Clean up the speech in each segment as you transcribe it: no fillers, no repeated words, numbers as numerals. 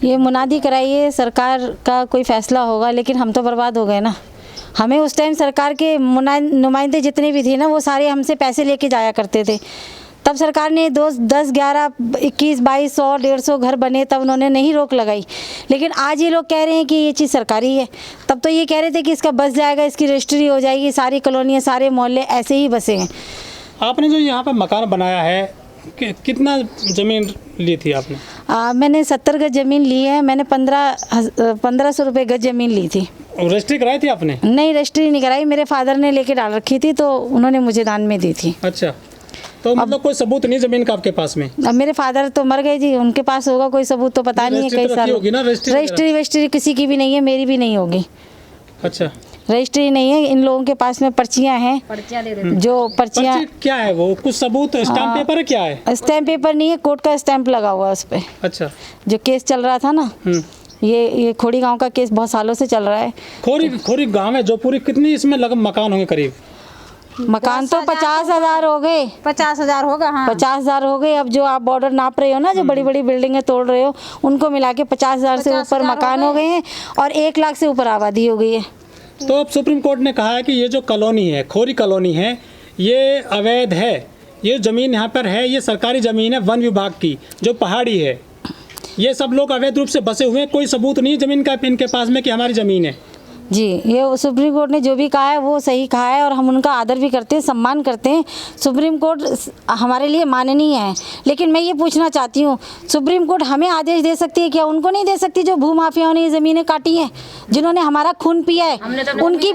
ये मुनादी कराइए, सरकार का कोई फैसला होगा, लेकिन हम तो बर्बाद हो गए ना। हमें उस टाइम सरकार के नुमाइंदे जितने भी थे ना, वो सारे हमसे पैसे लेके जाया करते थे। तब सरकार ने 10, 11, 21, 22, 100, 150 घर बने, तब उन्होंने नहीं रोक लगाई। लेकिन आज ये लोग कह रहे हैं कि ये चीज़ सरकारी है। तब तो ये कह रहे थे कि इसका बस जाएगा, इसकी रजिस्ट्री हो जाएगी, सारी कॉलोनियाँ, सारे मोहल्ले ऐसे ही बसे हैं। आपने जो यहाँ पर मकान बनाया है, कितना ज़मीन ली थी आपने? मैंने 70 गज ज़मीन ली है। मैंने 1500 रुपये गज ज़मीन ली थी। रजिस्ट्री कराई थी आपने? नहीं, रजिस्ट्री नहीं कराई, मेरे फादर ने लेके डाल रखी थी, तो उन्होंने मुझे दान में दी थी। अच्छा, तो मतलब कोई सबूत नहीं ज़मीन का आपके पास में? अब मेरे फादर तो मर गए जी, उनके पास होगा कोई सबूत तो पता नहीं है। कई साल होगी ना रजिस्ट्री किसी की भी नहीं है, मेरी भी नहीं होगी। अच्छा, रजिस्ट्री नहीं है। इन लोगों के पास में पर्चियां हैं, जो पर्चियां क्या है वो? कुछ सबूत, स्टैम्प पेपर है, क्या है? स्टैम्प पेपर नहीं है, कोर्ट का स्टैम्प लगा हुआ है उस पर। अच्छा, जो केस चल रहा था ना, ये खोड़ी गांव का केस बहुत सालों से चल रहा है। खोरी गांव है जो पूरी, कितनी इसमें मकान होंगे करीब? मकान तो 50,000 हो गए। 50,000 होगा। हाँ, 50,000 हो गए। अब जो आप बॉर्डर नाप रहे हो ना, जो बड़ी बड़ी बिल्डिंगें तोड़ रहे हो, उनको मिला के 50,000 से ऊपर मकान हो गए हैं और 1 लाख से ऊपर आबादी हो गई है। तो अब सुप्रीम कोर्ट ने कहा है कि ये जो कॉलोनी है, खोरी कॉलोनी है, ये अवैध है। ये ज़मीन यहाँ पर है, ये सरकारी ज़मीन है वन विभाग की, जो पहाड़ी है। ये सब लोग अवैध रूप से बसे हुए हैं, कोई सबूत नहीं ज़मीन का इनके पास में कि हमारी ज़मीन है। जी, ये सुप्रीम कोर्ट ने जो भी कहा है वो सही कहा है और हम उनका आदर भी करते हैं, सम्मान करते हैं। सुप्रीम कोर्ट हमारे लिए माननीय है। लेकिन मैं ये पूछना चाहती हूँ, सुप्रीम कोर्ट हमें आदेश दे सकती है क्या? उनको नहीं दे सकती जो भूमाफियाओं ने ये ज़मीनें काटी हैं, जिन्होंने हमारा खून पिया है? उनकी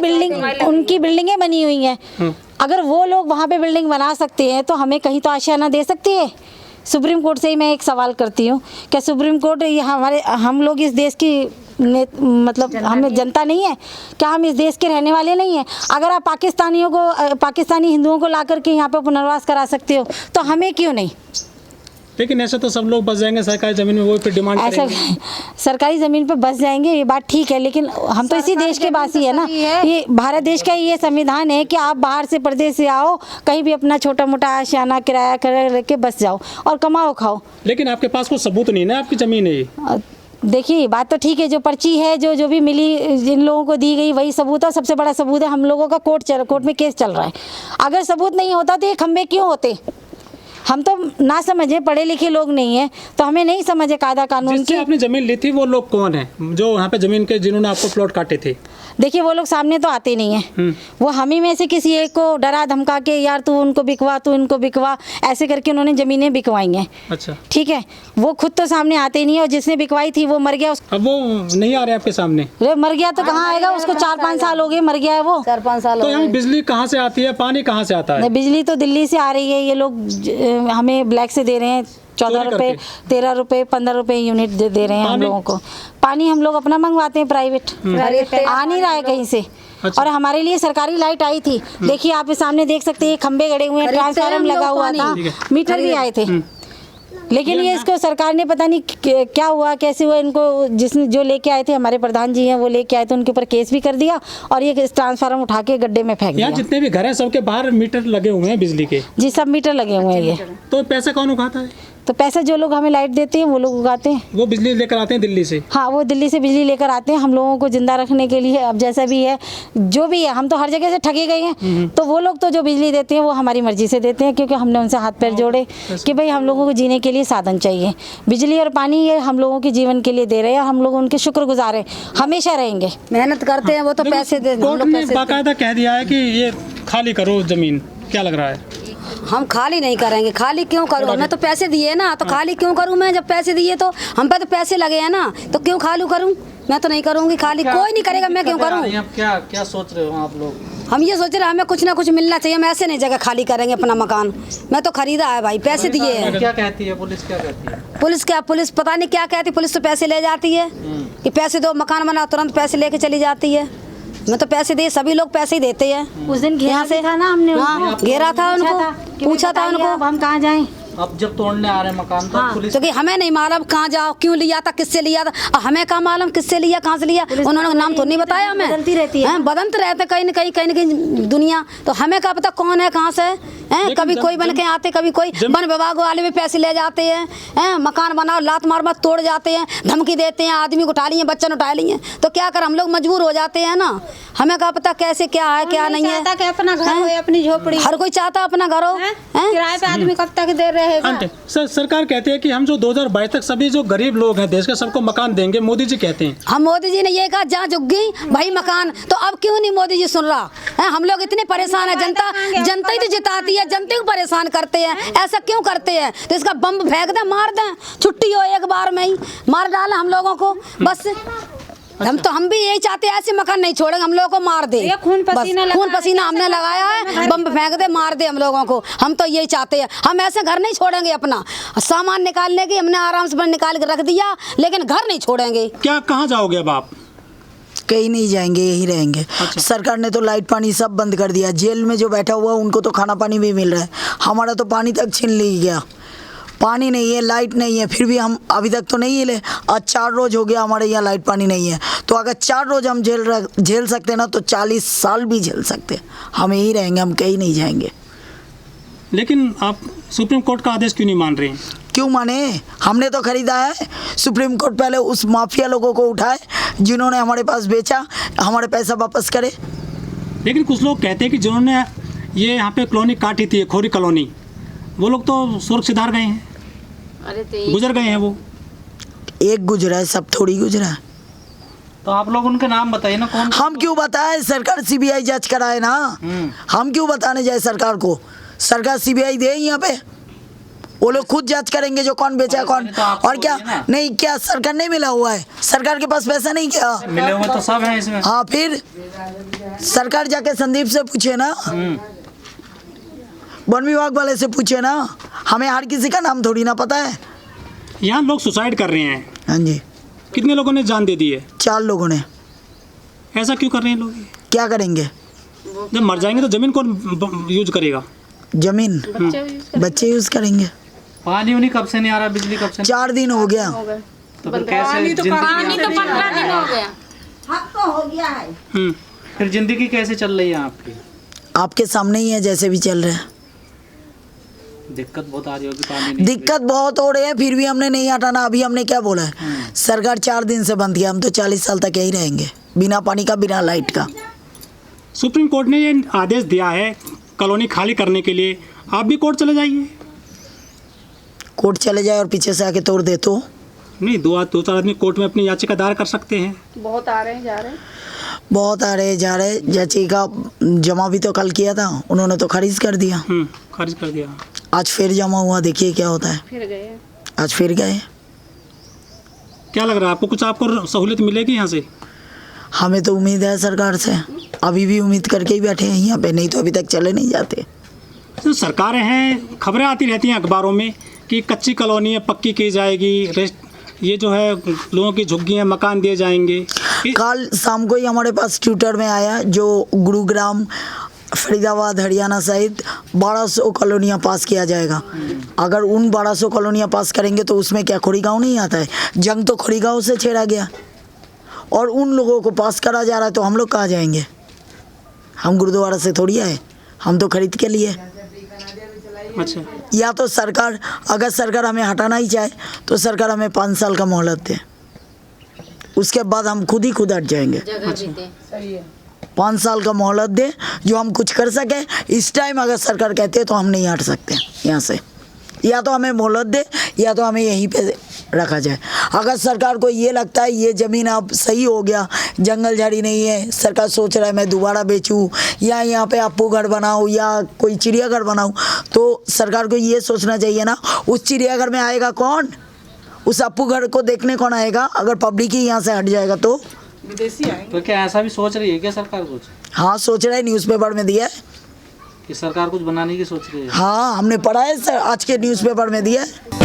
बिल्डिंगें बनी हुई हैं। अगर वो लोग वहाँ पे बिल्डिंग बना सकते हैं तो हमें कहीं तो आशियाना दे सकती है। सुप्रीम कोर्ट से ही मैं एक सवाल करती हूँ, क्या सुप्रीम कोर्ट हम लोग इस देश की मतलब हमें जनता नहीं है क्या? हम इस देश के रहने वाले नहीं हैं? अगर आप पाकिस्तानी हिंदुओं को ला करके यहाँ पे पुनर्वास करा सकते हो तो हमें क्यों नहीं? लेकिन ऐसे तो सब लोग बस जाएंगे सरकारी ज़मीन में, वो फिर डिमांड ऐसा सरकारी ज़मीन पे बस जाएंगे, ये बात ठीक है, लेकिन हम तो इसी देश के वासी है ना। ये भारत देश का ये संविधान है कि आप बाहर से, प्रदेश से आओ, कहीं भी अपना छोटा मोटा आशियाना किराया करके बस जाओ और कमाओ खाओ। लेकिन आपके पास कोई सबूत नहीं ना, आपकी ज़मीन है ये। देखिए, बात तो ठीक है, जो पर्ची है, जो भी मिली, जिन लोगों को दी गई, वही सबूत है। सबसे बड़ा सबूत है हम लोगों का कोर्ट में केस चल रहा है। अगर सबूत नहीं होता तो ये खंबे क्यों होते? हम तो ना समझे, पढ़े लिखे लोग नहीं है, तो हमें नहीं समझे कायदा कानून की। आपने ज़मीन ली थी वो लोग कौन है जो वहाँ पे ज़मीन के, जिन्होंने आपको प्लॉट काटे थे? देखिए, वो लोग सामने तो आते नहीं हैं। वो हम ही में से किसी एक को डरा धमका के, यार तू उनको बिकवा, तू इनको बिकवा, ऐसे करके उन्होंने ज़मीनें बिकवाई हैं। अच्छा, ठीक है। वो खुद तो सामने आते नहीं है, और जिसने बिकवाई थी वो मर गया। अब वो नहीं आ रहे आपके सामने? मर गया तो कहाँ आएगा? उसको 4-5 साल हो गए, मर गया है वो। 4-5 साल। तो यहाँ बिजली कहाँ से आती है, पानी कहाँ से आता है? बिजली तो दिल्ली से आ रही है। ये लोग हमें ब्लैक से दे रहे हैं, 14 रुपये, 13 रुपये, 15 रुपये यूनिट दे रहे हैं हम लोगों को। पानी हम लोग अपना मंगवाते हैं, प्राइवेट आ नहीं रहा है कहीं से। अच्छा। और हमारे लिए सरकारी लाइट आई थी, देखिए आप सामने देख सकते हैं, खंबे गड़े हुए हैं, ट्रांसफार्मर लगा हुआ था, मीटर भी आए थे। लेकिन ये इसको सरकार ने पता नहीं क्या हुआ, कैसे हुआ, इनको जो लेके आए थे, हमारे प्रधान जी हैं, वो लेके आए थे, उनके ऊपर केस भी कर दिया और ये ट्रांसफार्मर उठा के गड्ढे में फेंक दिया। यहाँ जितने भी घर हैं सबके बाहर मीटर लगे हुए हैं बिजली के? जी, सब मीटर लगे हुए हैं। ये तो पैसा कौन उठाता है? तो पैसा जो लोग हमें लाइट देते हैं वो लोग उगाते हैं। वो बिजली लेकर आते हैं दिल्ली से? हाँ, वो दिल्ली से बिजली लेकर आते हैं हम लोगों को जिंदा रखने के लिए। अब जैसा भी है, जो भी है, हम तो हर जगह से ठगे गए हैं। तो वो लोग तो जो बिजली देते हैं वो हमारी मर्जी से देते हैं, क्योंकि हमने उनसे हाथ पैर जोड़े कि भाई हम लोगों को जीने के लिए साधन चाहिए। बिजली और पानी ये हम लोगों के जीवन के लिए दे रहे हैं, हम लोग उनके शुक्रगुजार हैं, हमेशा रहेंगे। मेहनत करते हैं वो तो पैसे दे। कोर्ट ने बाकायदा कह दिया है कि ये खाली करो ज़मीन, क्या लग रहा है? हम खाली नहीं करेंगे। खाली क्यों करूँ? मैं तो पैसे दिए ना, तो खाली क्यों करूँ? मैं जब पैसे दिए तो हम पे तो पैसे लगे हैं ना, तो क्यों खाली करूँ? मैं तो नहीं करूँगी खाली, कोई नहीं करेगा, मैं क्यों करूँ? क्या सोच रहे हो आप लोग? हम ये सोच रहे हैं हमें कुछ ना कुछ मिलना चाहिए। हम ऐसे नहीं जगह खाली करेंगे अपना मकान। मैं तो खरीदा है भाई, पैसे दिए हैं। क्या कहती है पुलिस? क्या कहती है पुलिस पता नहीं क्या कहती। पुलिस तो पैसे ले जाती है कि पैसे दो, मकान बना, तुरंत पैसे लेके चली जाती है। मैं तो पैसे दिए, सभी लोग पैसे ही देते हैं। उस दिन घेरा से था ना हमने, हाँ, घेरा था उनको, पूछा था उनको हम कहाँ जाएं। अब जब तोड़ने आ रहे हैं मकान तो हाँ, पुलिस क्योंकि हमें नहीं मालूम कहाँ जाओ, क्यों लिया था, किससे लिया था, और हमें कहाँ मालूम किससे लिया, कहाँ से लिया, उन्होंने नाम तो नहीं बताया हमें। बदलती रहती है। हैं, बदलते रहते कहीं न कहीं दुनिया, तो हमें क्या पता कौन है कहाँ से हैं। कभी कोई बन के आते, कभी कोई वन विभाग वाले भी पैसे ले जाते हैं, मकान बनाओ लात मार मार तोड़ जाते हैं, धमकी देते हैं, आदमी को उठा लिए, बच्चन उठा लिए, तो क्या कर हम लोग मजबूर हो जाते हैं ना। हमें क्या पता कैसे क्या है क्या नहीं है। चाहता कि अपना घर हो, अपनी झोपड़ी। हर कोई चाहता अपना घर हो। किराए पे आदमी कब तक दे रहेगा। आंटी, सरकार कहती है कि हम जो 2022 तक सभी जो गरीब लोग हैं देश के सबको मकान देंगे, मोदी जी कहते हैं। हम मोदी जी ने ये कहा जहाँ झुग्गी भाई मकान, तो अब क्यों नहीं मोदी जी सुन रहा है। हम लोग इतने परेशान है, जनता ही तो जिताती है, जनता को परेशान करते हैं, ऐसा क्यों करते हैं। तो इसका बम फेंक दें, मार दें, छुट्टी हो एक बार में ही मार डालें हम लोगों को बस। हम भी यही चाहते हैं, ऐसे मकान नहीं छोड़ेंगे, हम लोगों को मार दे। खून पसीना हमने लगाया है, बम फेंक दे, मार दे हम लोगों को। हम तो यही चाहते हैं, हम ऐसे घर नहीं छोड़ेंगे। अपना सामान निकालने की हमने आराम से निकाल के रख दिया, लेकिन घर नहीं छोड़ेंगे। क्या कहाँ जाओगे अब आप? कहीं नहीं जाएंगे, यहीं रहेंगे। सरकार ने तो लाइट पानी सब बंद कर दिया। जेल में जो बैठा हुआ उनको तो खाना पानी भी मिल रहा है, हमारा तो पानी तक छीन ली गया। पानी नहीं है, लाइट नहीं है, फिर भी हम अभी तक तो नहीं हिले। आज 4 रोज हो गया हमारे यहाँ लाइट पानी नहीं है। तो अगर 4 रोज हम झेल सकते ना, तो 40 साल भी झेल सकते। हम यहीं रहेंगे, हम कहीं नहीं जाएंगे। लेकिन आप सुप्रीम कोर्ट का आदेश क्यों नहीं मान रहे हैं? क्यों माने? हमने तो खरीदा है। सुप्रीम कोर्ट पहले उस माफिया लोगों को उठाए जिन्होंने हमारे पास बेचा, हमारे पैसा वापस करे। लेकिन कुछ लोग कहते हैं कि जिन्होंने ये यहाँ पे कॉलोनी काटी थी, खोरी कॉलोनी, वो लोग तो सुरक्षितदार गए हैं, गुजर गए हैं। वो एक गुजरा है, सब थोड़ी गुजरा है। तो आप लोग उनके नाम बताइए ना, कौन। हम क्यों बताएं? सरकार सीबीआई जांच कराए ना। हम क्यों बताने जाए सरकार को? सरकार सीबीआई दे यहाँ पे, वो लोग खुद जांच करेंगे जो कौन बेचा कौन। और क्या नहीं, क्या सरकार नहीं मिला हुआ है? सरकार के पास पैसा नहीं क्या? मिले हुए तो सब हैं इसमें। हाँ, फिर सरकार जाके संदीप से पूछे ना, वन विभाग वाले से पूछे ना। हमें हर किसी का नाम थोड़ी ना पता है। यहाँ लोग सुसाइड कर रहे हैं। हाँ जी, कितने लोगों ने जान दे दी है? 4 लोगों ने। ऐसा क्यों कर रहे हैं लोग? क्या करेंगे? जब मर जाएंगे तो जमीन कौन यूज करेगा? जमीन बच्चे यूज करेंगे। पानी उन्हीं कब से नहीं आ रहा, बिजली कब से? 4 दिन हो गया। तो फिर कैसे जिंदगी, 15 दिन हो गया। फिर जिंदगी कैसे चल रही है आपकी? आपके सामने ही है, जैसे भी चल रहा है। दिक्कत बहुत आ रही होगी, पानी नहीं। दिक्कत बहुत हो रही है, फिर भी हमने नहीं हटाना। अभी हमने क्या बोला है? सरकार 4 दिन से बंद किया, हम तो 40 साल तक यही रहेंगे, बिना पानी का, बिना लाइट का। सुप्रीम कोर्ट ने ये आदेश दिया है कॉलोनी खाली करने के लिए, आप भी कोर्ट चले जाइए। कोर्ट चले जाए और पीछे से आके तोड़ दे तो? नहीं, 2-4 आदमी कोर्ट में अपनी याचिका दायर कर सकते हैं। बहुत आ रहे हैं, जा रहे हैं। बहुत आ रहे जा रहे। याचिका जमा भी तो कल किया था, उन्होंने तो खारिज कर दिया। खारिज कर दिया। आज फिर जमा हुआ, देखिए क्या होता है। फिर गए। आज फिर गए। क्या लग रहा है आपको, कुछ आपको सहूलियत मिलेगी यहाँ से? हमें तो उम्मीद है सरकार से, अभी भी उम्मीद करके ही बैठे हैं यहाँ पे, नहीं तो अभी तक चले नहीं जाते। तो सरकारें हैं, खबरें आती रहती हैं अखबारों में कि कच्ची कॉलोनी है, पक्की की जाएगी, ये जो है लोगों की झुग्गियाँ, मकान दिए जाएंगे। कल शाम को ही हमारे पास ट्विटर में आया, जो गुरुग्राम, फरीदाबाद, हरियाणा सहित 1200 कॉलोनियाँ पास किया जाएगा। अगर उन 1200 कॉलोनियाँ पास करेंगे तो उसमें क्या खोरीगांव नहीं आता है? जंग तो खोरीगांव से छेड़ा गया, और उन लोगों को पास करा जा रहा है, तो हम लोग कहाँ जाएंगे? हम गुरुद्वारा से थोड़ी आए, हम तो खरीद के लिए। अच्छा, या तो सरकार, अगर सरकार हमें हटाना ही चाहे तो सरकार हमें 5 साल का मोहलत दे, उसके बाद हम खुद हट जाएंगे। 5 साल का मोहलत दे, जो हम कुछ कर सके। इस टाइम अगर सरकार कहती है तो हम नहीं हट सकते यहाँ से। या तो हमें मोहलत दे, या तो हमें यहीं पे रखा जाए। अगर सरकार को ये लगता है ये ज़मीन अब सही हो गया, जंगल झाड़ी नहीं है, सरकार सोच रहा है मैं दोबारा बेचूं या यहाँ पे अप्पू घर बनाऊँ या कोई चिड़ियाघर बनाऊँ, तो सरकार को ये सोचना चाहिए ना, उस चिड़ियाघर में आएगा कौन? उस अप्पू घर को देखने कौन आएगा? अगर पब्लिक ही यहाँ से हट जाएगा तो विदेशी आएंगे। तो क्या ऐसा भी सोच रही है क्या सरकार कुछ? हाँ, सोच रहा है, न्यूज़पेपर में दिया है कि सरकार कुछ बनाने की सोच रही है। हाँ, हमने पढ़ा है सर, आज के न्यूज़पेपर में दिया है।